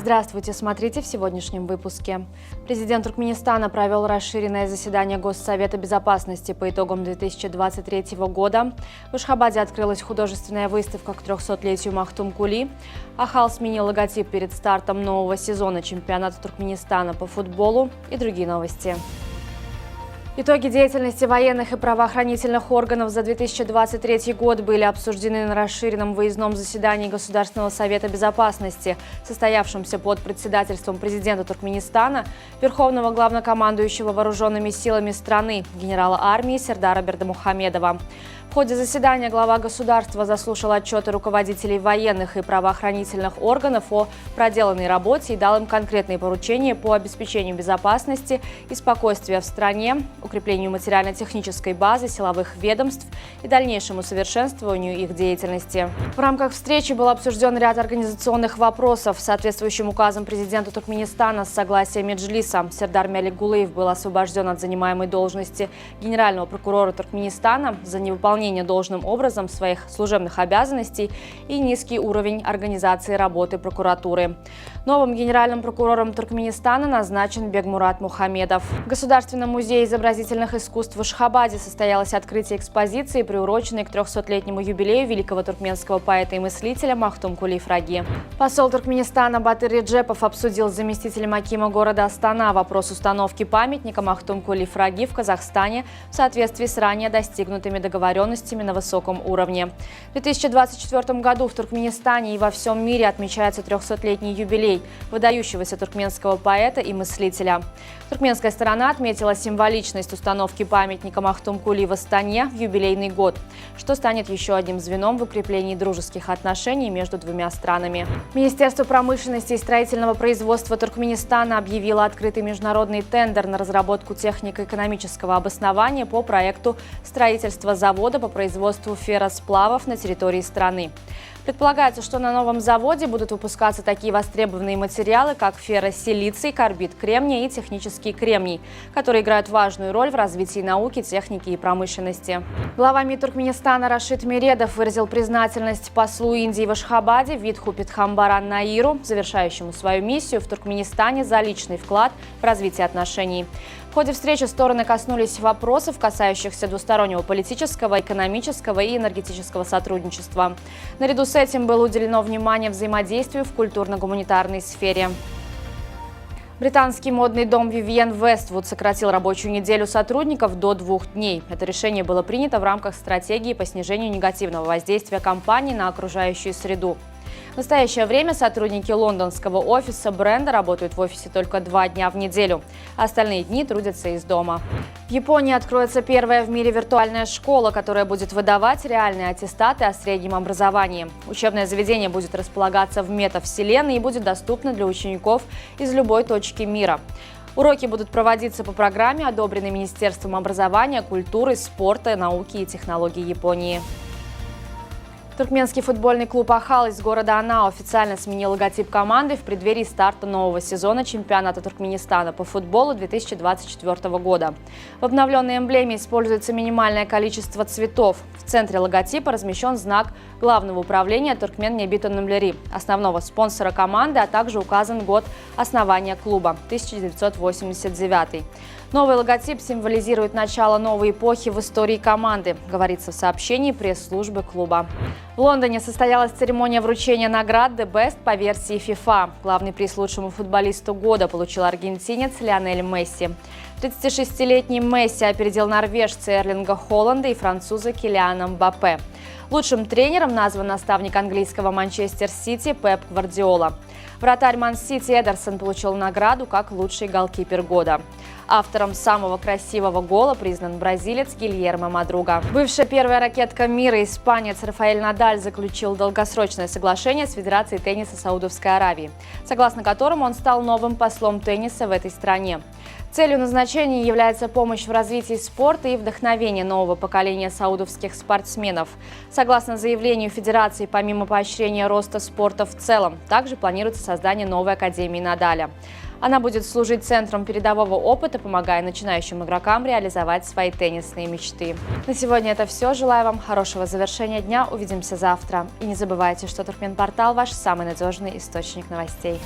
Здравствуйте, смотрите в сегодняшнем выпуске. Президент Туркменистана провел расширенное заседание Госсовета безопасности по итогам 2023 года. В Ашхабаде открылась художественная выставка к 300-летию Махтумкули. Ахал сменил логотип перед стартом нового сезона чемпионата Туркменистана по футболу и другие новости. Итоги деятельности военных и правоохранительных органов за 2023 год были обсуждены на расширенном выездном заседании Государственного совета безопасности, состоявшемся под председательством президента Туркменистана, верховного главнокомандующего вооруженными силами страны, генерала армии Сердара Бердымухамедова. В ходе заседания глава государства заслушал отчеты руководителей военных и правоохранительных органов о проделанной работе и дал им конкретные поручения по обеспечению безопасности и спокойствия в стране, укреплению материально-технической базы силовых ведомств и дальнейшему совершенствованию их деятельности. В рамках встречи был обсужден ряд организационных вопросов. Соответствующим указом президента Туркменистана с согласия Меджлиса Сердар Мяликгулыев был освобожден от занимаемой должности генерального прокурора Туркменистана за невыполнение должным образом своих служебных обязанностей и низкий уровень организации работы прокуратуры. Новым генеральным прокурором Туркменистана назначен Бегмурат Мухамедов. В Государственном музее изобразительных искусств в Ашхабаде состоялось открытие экспозиции, приуроченной к 300-летнему юбилею великого туркменского поэта и мыслителя Махтумкули Фраги. Посол Туркменистана Батыр Реджепов обсудил с заместителем акима города Астана вопрос установки памятника Махтумкули Фраги в Казахстане в соответствии с ранее достигнутыми договоренностями на высоком уровне. В 2024 году в Туркменистане и во всем мире отмечается 300-летний юбилей выдающегося туркменского поэта и мыслителя. Туркменская сторона отметила символичность установки памятника Махтумкули в Астане в юбилейный год, что станет еще одним звеном в укреплении дружеских отношений между двумя странами. Министерство промышленности и строительного производства Туркменистана объявило открытый международный тендер на разработку технико-экономического обоснования по проекту строительства завода по производству ферросплавов на территории страны. Предполагается, что на новом заводе будут выпускаться такие востребованные материалы, как ферросилиций, карбид кремния и технический кремний, которые играют важную роль в развитии науки, техники и промышленности. Глава МИД Туркменистана Рашид Миредов выразил признательность послу Индии в Ашхабаде Видху Питхамбаран Наиру, завершающему свою миссию в Туркменистане, за личный вклад в развитие отношений. В ходе встречи стороны коснулись вопросов, касающихся двустороннего политического, экономического и энергетического сотрудничества. Наряду с этим было уделено внимание взаимодействию в культурно-гуманитарной сфере. Британский модный дом Vivienne Westwood сократил рабочую неделю сотрудников до 2 дней. Это решение было принято в рамках стратегии по снижению негативного воздействия компании на окружающую среду. В настоящее время сотрудники лондонского офиса бренда работают в офисе только 2 дня в неделю. Остальные дни трудятся из дома. В Японии откроется первая в мире виртуальная школа, которая будет выдавать реальные аттестаты о среднем образовании. Учебное заведение будет располагаться в метавселенной и будет доступно для учеников из любой точки мира. Уроки будут проводиться по программе, одобренной Министерством образования, культуры, спорта, науки и технологий Японии. Туркменский футбольный клуб «Ахал» из города Анау официально сменил логотип команды в преддверии старта нового сезона чемпионата Туркменистана по футболу 2024 года. В обновленной эмблеме используется минимальное количество цветов. В центре логотипа размещен знак Главного управления Туркмен-Небитон-Нумлери, основного спонсора команды, а также указан год основания клуба – 1989. Новый логотип символизирует начало новой эпохи в истории команды, говорится в сообщении пресс-службы клуба. В Лондоне состоялась церемония вручения наград «The Best» по версии FIFA. Главный приз лучшему футболисту года получил аргентинец Лионель Месси. 36-летний Месси опередил норвежца Эрлинга Холланда и француза Килиана Мбаппе. Лучшим тренером назван наставник английского Манчестер Сити Пеп Гвардиола. Вратарь Ман-Сити Эдерсон получил награду как лучший голкипер года. Автором самого красивого гола признан бразилец Гильермо Мадруга. Бывшая первая ракетка мира испанец Рафаэль Надаль заключил долгосрочное соглашение с Федерацией тенниса Саудовской Аравии, согласно которому он стал новым послом тенниса в этой стране. Целью назначения является помощь в развитии спорта и вдохновение нового поколения саудовских спортсменов. Согласно заявлению Федерации, помимо поощрения роста спорта в целом, также планируется создание новой академии Надаля. Она будет служить центром передового опыта, помогая начинающим игрокам реализовать свои теннисные мечты. На сегодня это все. Желаю вам хорошего завершения дня. Увидимся завтра. И не забывайте, что Туркменпортал – ваш самый надежный источник новостей.